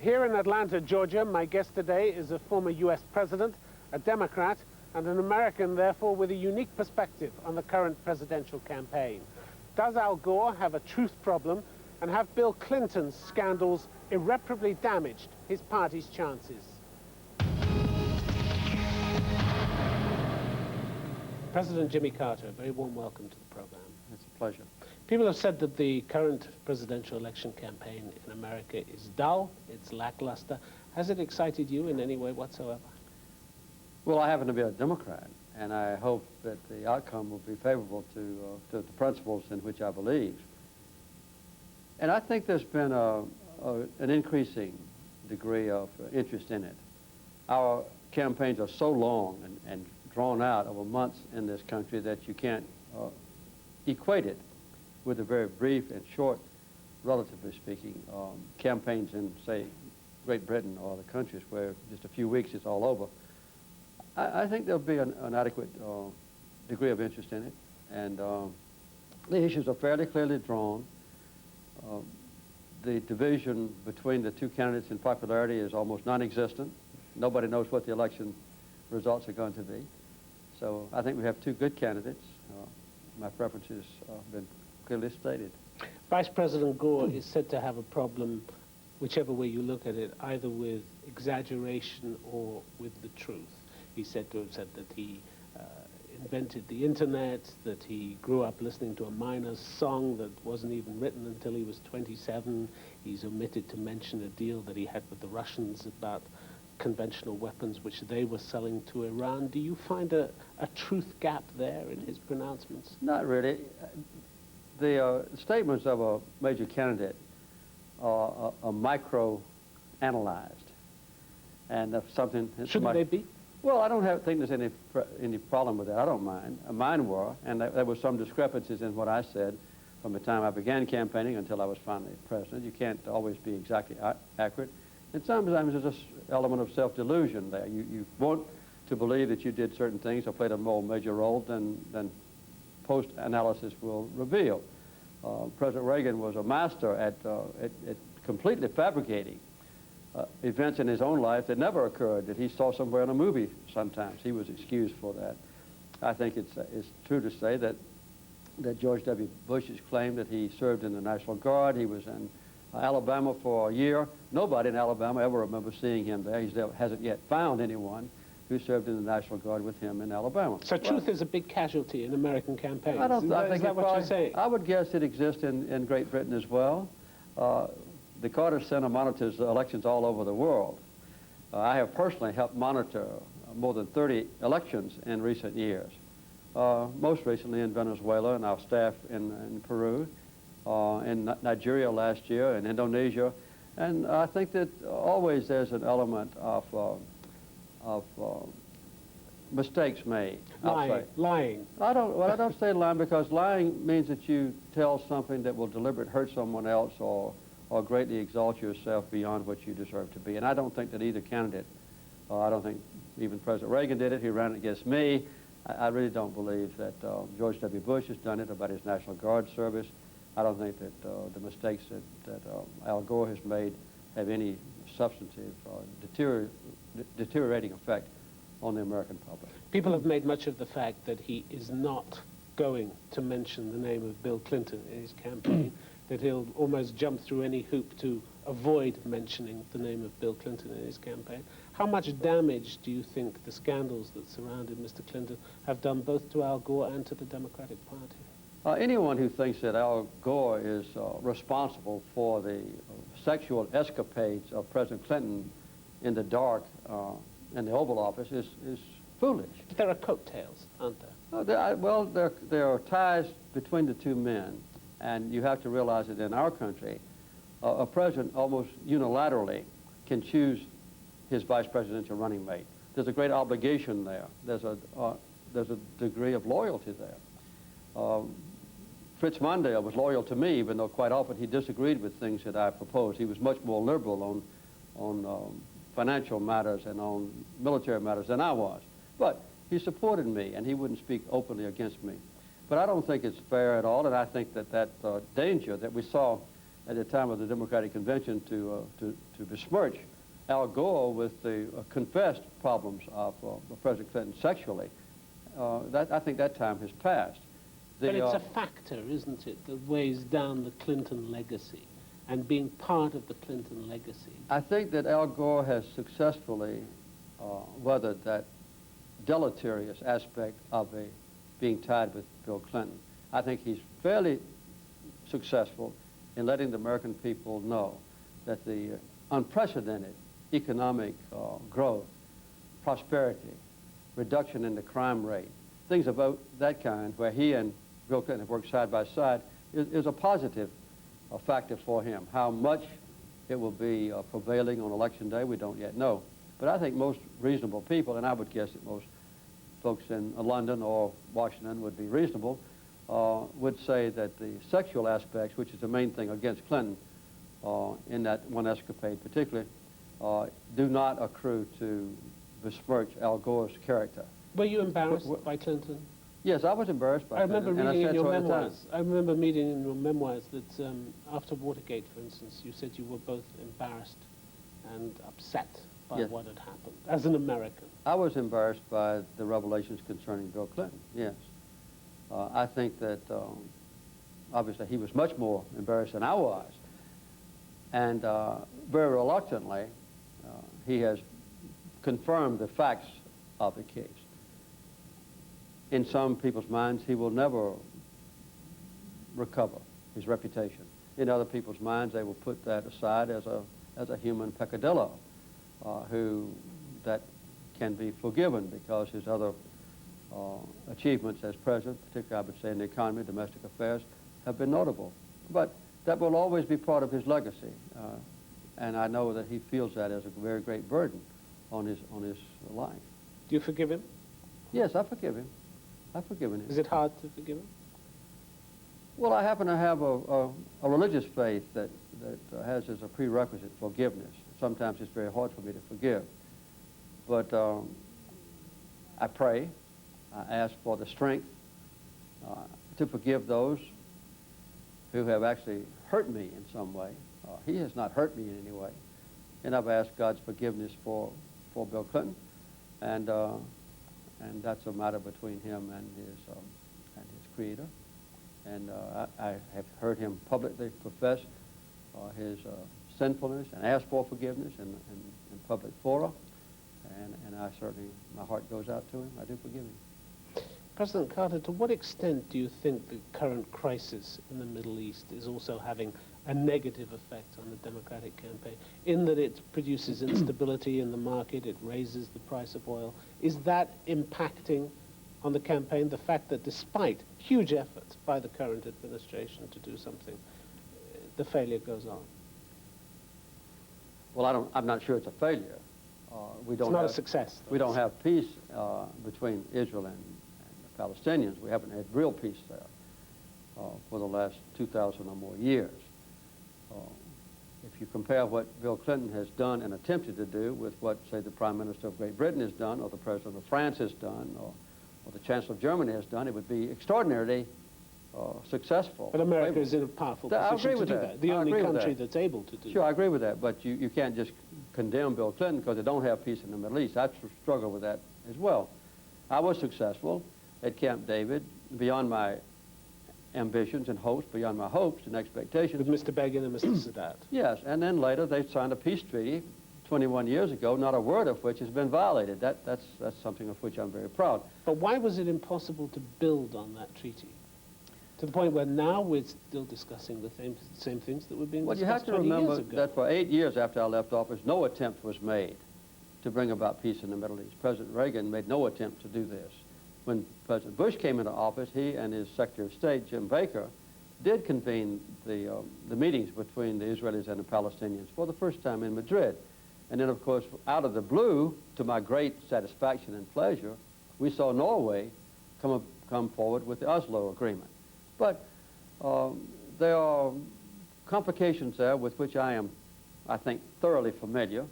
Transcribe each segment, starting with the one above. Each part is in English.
Here in Atlanta, Georgia, my guest today is a former U.S. president, a Democrat, and an American, therefore, with a unique perspective on the current presidential campaign. Does Al Gore have a truth problem, and have Bill Clinton's scandals irreparably damaged his party's chances? President Jimmy Carter, a very warm welcome to the program. It's a pleasure. People have said that the current presidential election campaign in America is dull, it's lackluster. Has it excited you in any way whatsoever? Well, I happen to be a Democrat, and I hope that the outcome will be favorable to the principles in which I believe. And I think there's been an increasing degree of interest in it. Our campaigns are so long and drawn out over months in this country that you can't equate it with the very brief and short, relatively speaking, campaigns in, say, Great Britain or other countries where just a few weeks it's all over. I think there'll be an adequate degree of interest in it, and the issues are fairly clearly drawn. The division between the two candidates in popularity is almost non-existent. Nobody knows what the election results are going to be. So I think we have two good candidates. My preferences have been clearly stated. Vice President Gore is said to have a problem, whichever way you look at it, either with exaggeration or with the truth. He's said to have said that he invented the internet, that he grew up listening to a Miners song that wasn't even written until he was 27. He's omitted to mention a deal that he had with the Russians about conventional weapons which they were selling to Iran. Do you find a truth gap there in his pronouncements? Not really. The statements of a major candidate are micro-analyzed. And if something... Shouldn't they be? Well, I don't think there's any problem with that. I don't mind. Mine were, and there were some discrepancies in what I said from the time I began campaigning until I was finally president. You can't always be exactly accurate. And sometimes there's an element of self-delusion there. You want to believe that you did certain things or played a more major role than post-analysis will reveal. President Reagan was a master at completely fabricating events in his own life that never occurred, that he saw somewhere in a movie sometimes. He was excused for that. I think it's true to say that George W. Bush's claim that he served in the National Guard, he was in Alabama for a year. Nobody in Alabama ever remembers seeing him there. He hasn't yet found anyone who served in the National Guard with him in Alabama. So truth is a big casualty in American campaigns. I think is that what you're saying? I would guess it exists in Great Britain as well. The Carter Center monitors elections all over the world. I have personally helped monitor more than 30 elections in recent years, most recently in Venezuela, and our staff in Peru, in Nigeria last year, in Indonesia. And I think that always there's an element of mistakes made. Lying. I don't say lying, because lying means that you tell something that will deliberately hurt someone else or greatly exalt yourself beyond what you deserve to be. And I don't think that either candidate, I don't think even President Reagan did it. He ran against me. I really don't believe that George W. Bush has done it about his National Guard service. I don't think that the mistakes that Al Gore has made have any substantive deteriorating effect on the American public. People have made much of the fact that he is not going to mention the name of Bill Clinton in his campaign, that he'll almost jump through any hoop to avoid mentioning the name of Bill Clinton in his campaign. How much damage do you think the scandals that surrounded Mr. Clinton have done both to Al Gore and to the Democratic Party? Anyone who thinks that Al Gore is responsible for the sexual escapades of President Clinton in the dark in the Oval Office is foolish. But there are coattails, aren't there? Well, there are ties between the two men, and you have to realize that in our country, a president almost unilaterally can choose his vice presidential running mate. There's a great obligation there. There's a degree of loyalty there. Fritz Mondale was loyal to me, even though quite often he disagreed with things that I proposed. He was much more liberal on financial matters and on military matters than I was. But he supported me, and he wouldn't speak openly against me. But I don't think it's fair at all, and I think that danger that we saw at the time of the Democratic Convention to besmirch Al Gore with the confessed problems of President Clinton sexually. I think that time has passed. But it's a factor, isn't it, that weighs down the Clinton legacy and being part of the Clinton legacy. I think that Al Gore has successfully weathered that deleterious aspect of being tied with Bill Clinton. I think he's fairly successful in letting the American people know that the unprecedented economic growth, prosperity, reduction in the crime rate, things about that kind, where he and Bill Clinton have worked side by side, is a positive factor for him. How much it will be prevailing on Election Day, we don't yet know. But I think most reasonable people, and I would guess that most folks in London or Washington would be reasonable, would say that the sexual aspects, which is the main thing against Clinton in that one escapade particularly, do not accrue to besmirch Al Gore's character. Were you embarrassed by Clinton? Yes, I was embarrassed by Clinton. I remember reading in your memoirs. I remember reading in your memoirs that after Watergate, for instance, you said you were both embarrassed and upset by what had happened as an American. I was embarrassed by the revelations concerning Bill Clinton, yes. I think that obviously he was much more embarrassed than I was. And very reluctantly, he has confirmed the facts of the case. In some people's minds, he will never recover his reputation. In other people's minds, they will put that aside as a human peccadillo, that can be forgiven because his other achievements as president, particularly I would say in the economy, domestic affairs, have been notable. But that will always be part of his legacy, and I know that he feels that as a very great burden on his life. Do you forgive him? Yes, I forgive him. I've forgiven him. Is it hard to forgive him? Well, I happen to have a religious faith that has as a prerequisite forgiveness. Sometimes it's very hard for me to forgive. But I pray, I ask for the strength to forgive those who have actually hurt me in some way. He has not hurt me in any way. And I've asked God's forgiveness for Bill Clinton, and that's a matter between him and his creator. And I have heard him publicly profess his sinfulness and ask for forgiveness in public fora. And I certainly, my heart goes out to him. I do forgive him. President Carter, to what extent do you think the current crisis in the Middle East is also having a negative effect on the Democratic campaign, in that it produces instability in the market, it raises the price of oil? Is that impacting on the campaign, the fact that despite huge efforts by the current administration to do something, the failure goes on? Well, I'm not sure it's a failure. It's not a success. We don't have peace between Israel and the Palestinians. We haven't had real peace there for the last 2,000 or more years. If you compare what Bill Clinton has done and attempted to do with what, say, the Prime Minister of Great Britain has done, or the President of France has done, or the Chancellor of Germany has done, it would be extraordinarily successful. But America is in a powerful position to do that. The only country that's able to do that. Sure, I agree with that, but you can't just condemn Bill Clinton because they don't have peace in the Middle East. I struggle with that as well. I was successful at Camp David beyond my ambitions and hopes, beyond my hopes and expectations. With Mr. Begin and Mr. Sadat. Yes, and then later they signed a peace treaty 21 years ago, not a word of which has been violated. That's something of which I'm very proud. But why was it impossible to build on that treaty? To the point where now we're still discussing the same things that were being discussed 20 years ago. Well, you have to remember that for 8 years after I left office, no attempt was made to bring about peace in the Middle East. President Reagan made no attempt to do this. When President Bush came into office, he and his Secretary of State, Jim Baker, did convene the meetings between the Israelis and the Palestinians for the first time in Madrid. And then, of course, out of the blue, to my great satisfaction and pleasure, we saw Norway come forward with the Oslo Agreement. But there are complications there with which I am, I think, thoroughly familiar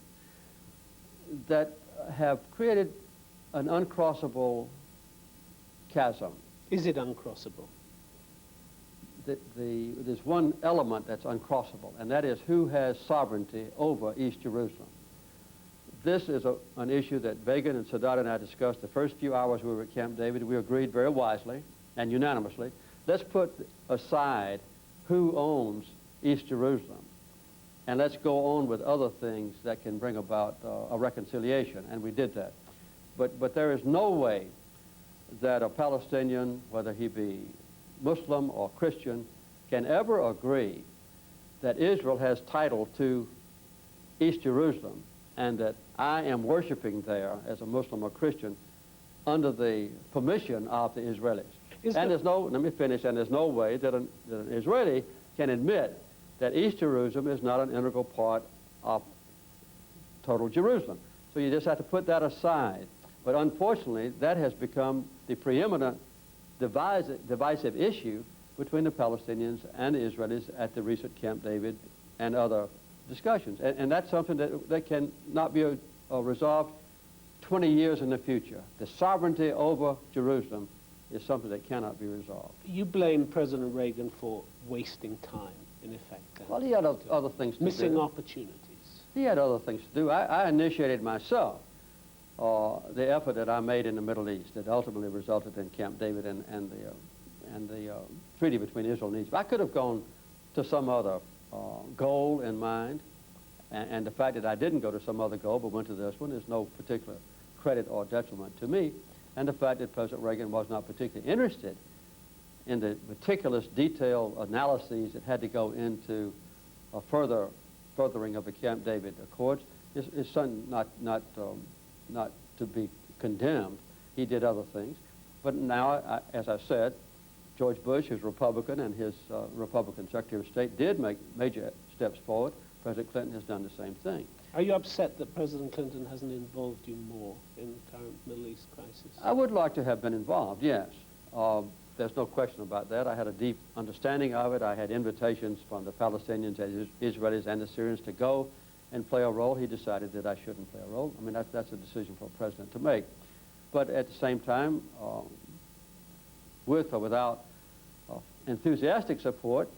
that have created an uncrossable chasm. Is it uncrossable? there's one element that's uncrossable, and that is who has sovereignty over East Jerusalem. This is an issue that Begin and Sadat and I discussed the first few hours we were at Camp David. We agreed very wisely and unanimously. Let's put aside who owns East Jerusalem, and let's go on with other things that can bring about a reconciliation, and we did that. But there is no way that a Palestinian, whether he be Muslim or Christian, can ever agree that Israel has title to East Jerusalem and that I am worshiping there as a Muslim or Christian under the permission of the Israelis. And there's no, let me finish, and there's no way that an Israeli can admit that East Jerusalem is not an integral part of total Jerusalem. So you just have to put that aside. But unfortunately, that has become the preeminent divisive issue between the Palestinians and the Israelis at the recent Camp David and other discussions. And that's something that can not be resolved 20 years in the future. The sovereignty over Jerusalem is something that cannot be resolved. You blame President Reagan for wasting time, in effect. Well, he had other things to do. Missing opportunities. He had other things to do. I initiated myself the effort that I made in the Middle East that ultimately resulted in Camp David and the treaty between Israel and Egypt. I could have gone to some other goal in mind, and the fact that I didn't go to some other goal but went to this one is no particular credit or detriment to me, and the fact that President Reagan was not particularly interested in the meticulous, detailed analyses that had to go into a furthering of the Camp David Accords is something not to be condemned. He did other things. But now, as I said, George Bush, who's Republican, and his Republican Secretary of State did make major steps forward. President Clinton has done the same thing. Are you upset that President Clinton hasn't involved you more in the current Middle East crisis? I would like to have been involved, yes. There's no question about that. I had a deep understanding of it. I had invitations from the Palestinians and Israelis and the Syrians to go and play a role. He decided that I shouldn't play a role. I mean, that's a decision for a president to make. But at the same time, with or without enthusiastic support,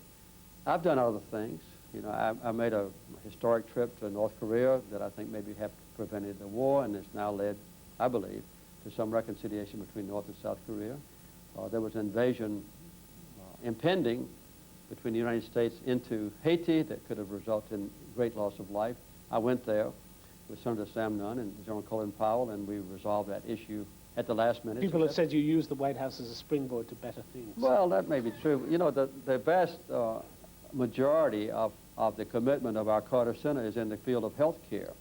I've done other things. You know, I made a historic trip to North Korea that I think maybe have prevented the war, and it's now led, I believe, to some reconciliation between North and South Korea. There was an invasion impending between the United States into Haiti that could have resulted in great loss of life. I went there with Senator Sam Nunn and General Colin Powell, and we resolved that issue at the last minute. People have said you used the White House as a springboard to better things. Well, that may be true. You know, the vast majority of the commitment of our Carter Center is in the field of health care.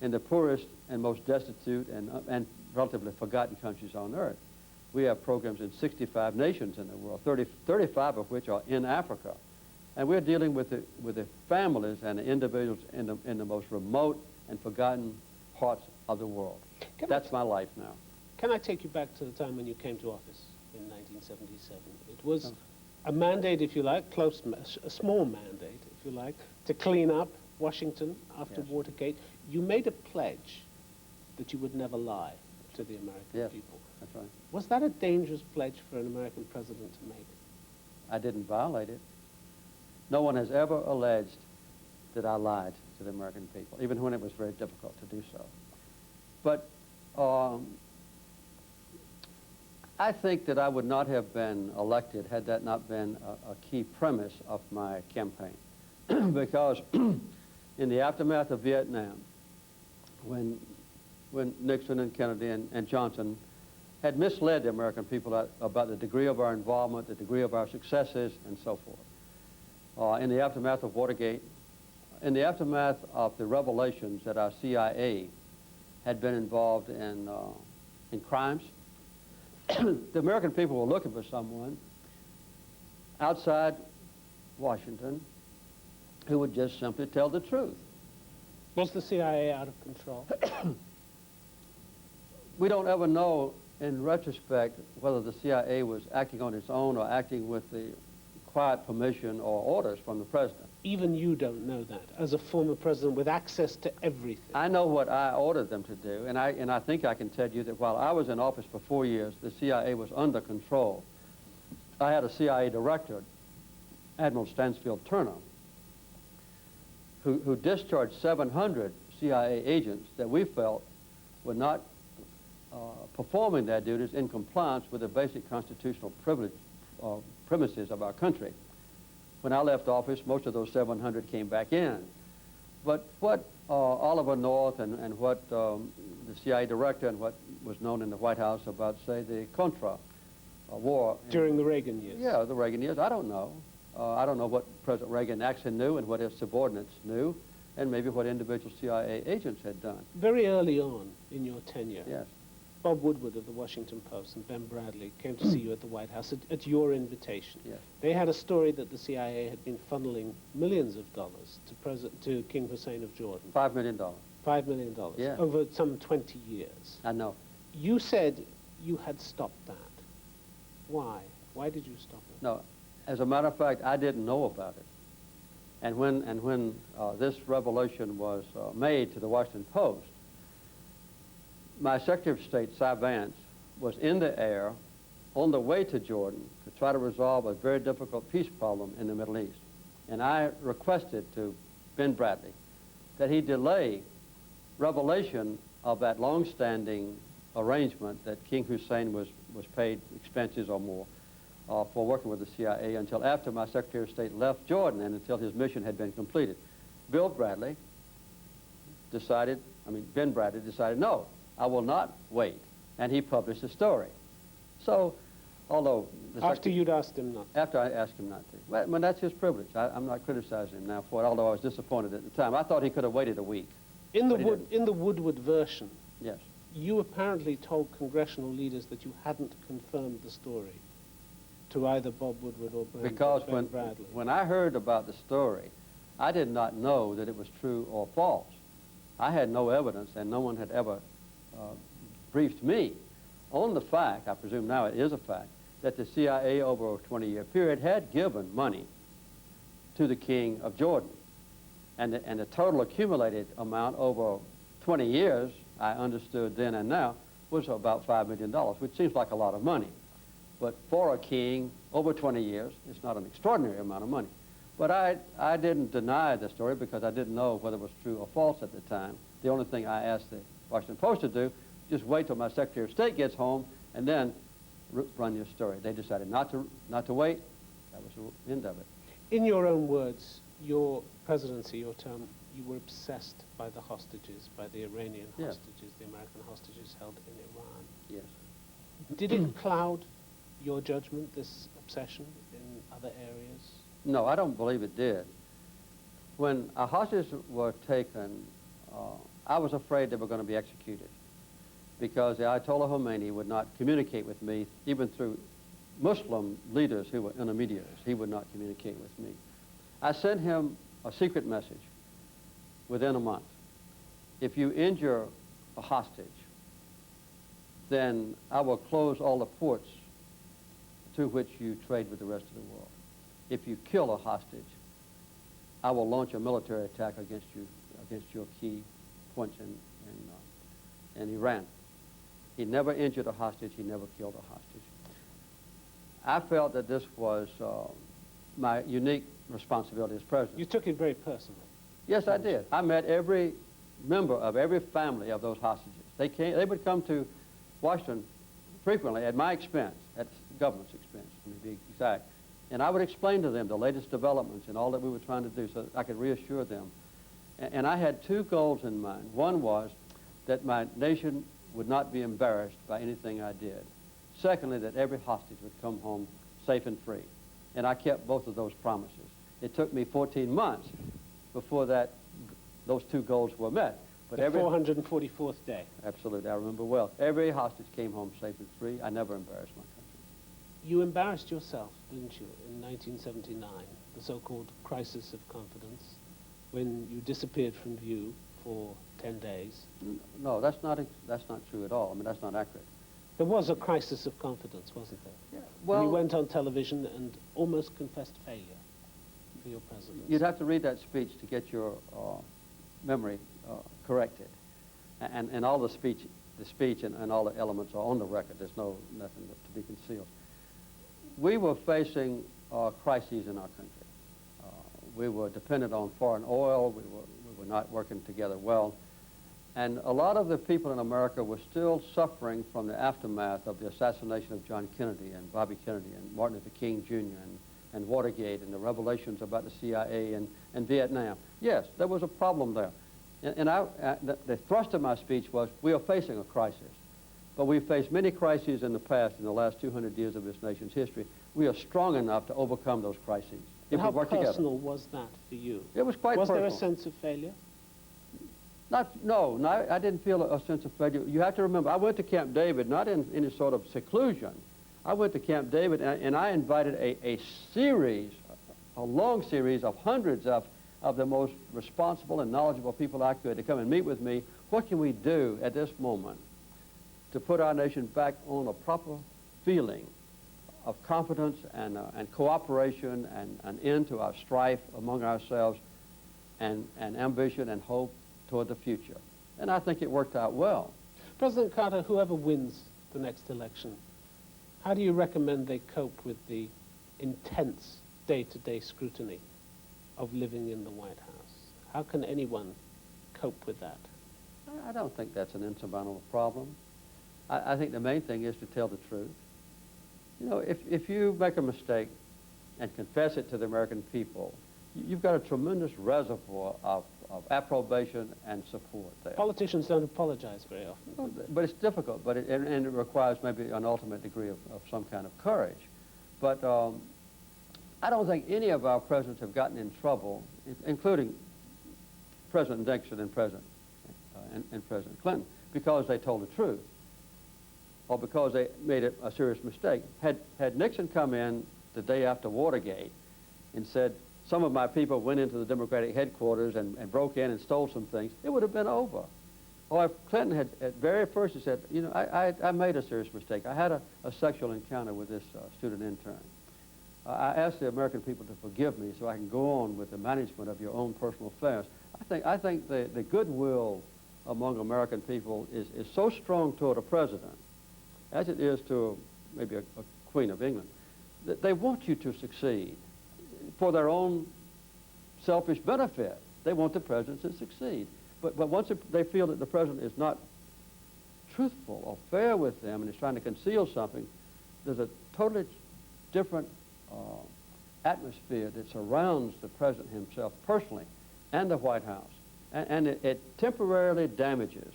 In the poorest and most destitute and relatively forgotten countries on earth, we have programs in 65 nations in the world, 35 of which are in Africa. And we're dealing with the families and the individuals in the most remote and forgotten parts of the world. That's my life now. Can I take you back to the time when you came to office in 1977? It was a mandate, if you like, a small mandate, if you like, to clean up Washington after Watergate. You made a pledge that you would never lie to the American people. That's right. Was that a dangerous pledge for an American president to make? I didn't violate it. No one has ever alleged that I lied to the American people, even when it was very difficult to do so. But I think that I would not have been elected had that not been a key premise of my campaign. Because in the aftermath of Vietnam, when Nixon and Kennedy and Johnson had misled the American people about the degree of our involvement, the degree of our successes, and so forth. In the aftermath of Watergate, in the aftermath of the revelations that our CIA had been involved in crimes, the American people were looking for someone outside Washington who would just simply tell the truth. Was the CIA out of control? We don't ever know in retrospect whether the CIA was acting on its own or acting with the quiet permission or orders from the president. Even you don't know that, as a former president with access to everything. I know what I ordered them to do, and I think I can tell you that while I was in office for 4 years, the CIA was under control. I had a CIA director Admiral Stansfield Turner, who discharged 700 CIA agents that we felt were not performing their duties in compliance with the basic constitutional premises of our country. When I left office, most of those 700 came back in. But what Oliver North and what the CIA director and what was known in the White House about, say, the Contra war. During the Reagan years? Yeah, the Reagan years. I don't know. I don't know what President Reagan actually knew and what his subordinates knew, and maybe what individual CIA agents had done. Very early on in your tenure, Yes. Bob Woodward of the Washington Post and Ben Bradley came to see you at the White House at your invitation. Yes. They had a story that the CIA had been funneling millions of dollars to King Hussein of Jordan. $5 million. $5 million Yeah. over some 20 years. I know. You said you had stopped that. Why? Why did you stop it? No, as a matter of fact, I didn't know about it. And when this revelation was made to the Washington Post, my Secretary of State, Cy Vance, was in the air on the way to Jordan to try to resolve a very difficult peace problem in the Middle East. And I requested to Ben Bradley that he delay revelation of that long-standing arrangement that King Hussein was paid expenses or more for working with the CIA until after my Secretary of State left Jordan and until his mission had been completed. Ben Bradley decided, no, I will not wait. And he published the story. So, although... After you'd asked him not to? After I asked him not to. Well, that's his privilege. I'm not criticizing him now for it, although I was disappointed at the time. I thought he could have waited a week. In the Woodward version, yes, you apparently told congressional leaders that you hadn't confirmed the story to either Bob Woodward or Ben Bradley. When I heard about the story, I did not know that it was true or false. I had no evidence, and no one had ever briefed me on the fact, I presume now it is a fact, that the CIA over a 20-year period had given money to the King of Jordan. And the total accumulated amount over 20 years, I understood then and now, was about $5 million, which seems like a lot of money. But for a king, over 20 years, it's not an extraordinary amount of money. But I didn't deny the story because I didn't know whether it was true or false at the time. The only thing I asked the Washington Post to do, just wait till my Secretary of State gets home and then run your story. They decided not to wait. That was the end of it. In your own words, your presidency, your term, you were obsessed by the hostages, by the Iranian hostages, the American hostages held in Iran. Yes. Did it cloud your judgment, this obsession, in other areas? No, I don't believe it did. When our hostages were taken, I was afraid they were going to be executed because the Ayatollah Khomeini would not communicate with me, even through Muslim leaders who were intermediaries. He would not communicate with me. I sent him a secret message within a month. If you injure a hostage, then I will close all the ports through which you trade with the rest of the world. If you kill a hostage, I will launch a military attack against you, against your key points in Iran. He never injured a hostage. He never killed a hostage. I felt that this was my unique responsibility as president. You took it very personally. Yes, I did. I met every member of every family of those hostages. They would come to Washington frequently at my expense, at the government's expense, to be exact. And I would explain to them the latest developments and all that we were trying to do so that I could reassure them. And I had two goals in mind. One was that my nation would not be embarrassed by anything I did. Secondly, that every hostage would come home safe and free. And I kept both of those promises. It took me 14 months before those two goals were met. But the 444th day. Absolutely, I remember well. Every hostage came home safe and free. I never embarrassed my country. You embarrassed yourself, didn't you, in 1979, the so-called crisis of confidence, when you disappeared from view for 10 days? No, that's not true at all. I mean, that's not accurate. There was a crisis of confidence, wasn't there? Yeah, well, you went on television and almost confessed failure for your presidency. You'd have to read that speech to get your memory corrected. And all the speech and all the elements are on the record. There's nothing to be concealed. We were facing crises in our country. We were dependent on foreign oil. We were not working together well. And a lot of the people in America were still suffering from the aftermath of the assassination of John Kennedy and Bobby Kennedy and Martin Luther King Jr. and Watergate and the revelations about the CIA and Vietnam. Yes, there was a problem there. And the thrust of my speech was, we are facing a crisis. But we've faced many crises in the past, in the last 200 years of this nation's history. We are strong enough to overcome those crises if And how we work together. personal was that for you? It was quite Was personal. there a sense of failure? No, I didn't feel a sense of failure. You have to remember, I went to Camp David not in any sort of seclusion. I went to Camp David and I invited a long series of hundreds of the most responsible and knowledgeable people I could to come and meet with me. What can we do at this moment to put our nation back on a proper feeling of confidence and cooperation and an end to our strife among ourselves and ambition and hope toward the future? And I think it worked out well. President Carter, whoever wins the next election, how do you recommend they cope with the intense day-to-day scrutiny of living in the White House? How can anyone cope with that? I don't think that's an insurmountable problem. I think the main thing is to tell the truth. You know, if you make a mistake and confess it to the American people, you've got a tremendous reservoir of approbation and support there. Politicians don't apologize very often. But it's difficult, and it requires maybe an ultimate degree of some kind of courage. But I don't think any of our presidents have gotten in trouble, including President Nixon and President Clinton, because they told the truth or because they made a serious mistake. Had Nixon come in the day after Watergate and said, some of my people went into the Democratic headquarters and broke in and stole some things, it would have been over. Or if Clinton had, at very first, he said, you know, I made a serious mistake. I had a sexual encounter with this student intern. I asked the American people to forgive me so I can go on with the management of your own personal affairs. I think the goodwill among American people is so strong toward a president, as it is to maybe a Queen of England, that they want you to succeed for their own selfish benefit. They want the president to succeed. But once they feel that the president is not truthful or fair with them and is trying to conceal something, there's a totally different atmosphere that surrounds the president himself personally and the White House. And it temporarily damages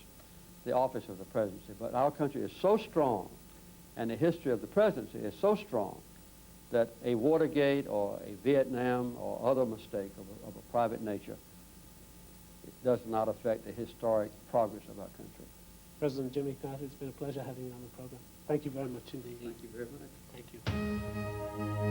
the office of the presidency. But our country is so strong, and the history of the presidency is so strong, that a Watergate or a Vietnam or other mistake of a private nature, it does not affect the historic progress of our country. President Jimmy Carter, it's been a pleasure having you on the program. Thank you very much indeed. Thank you very much. Thank you.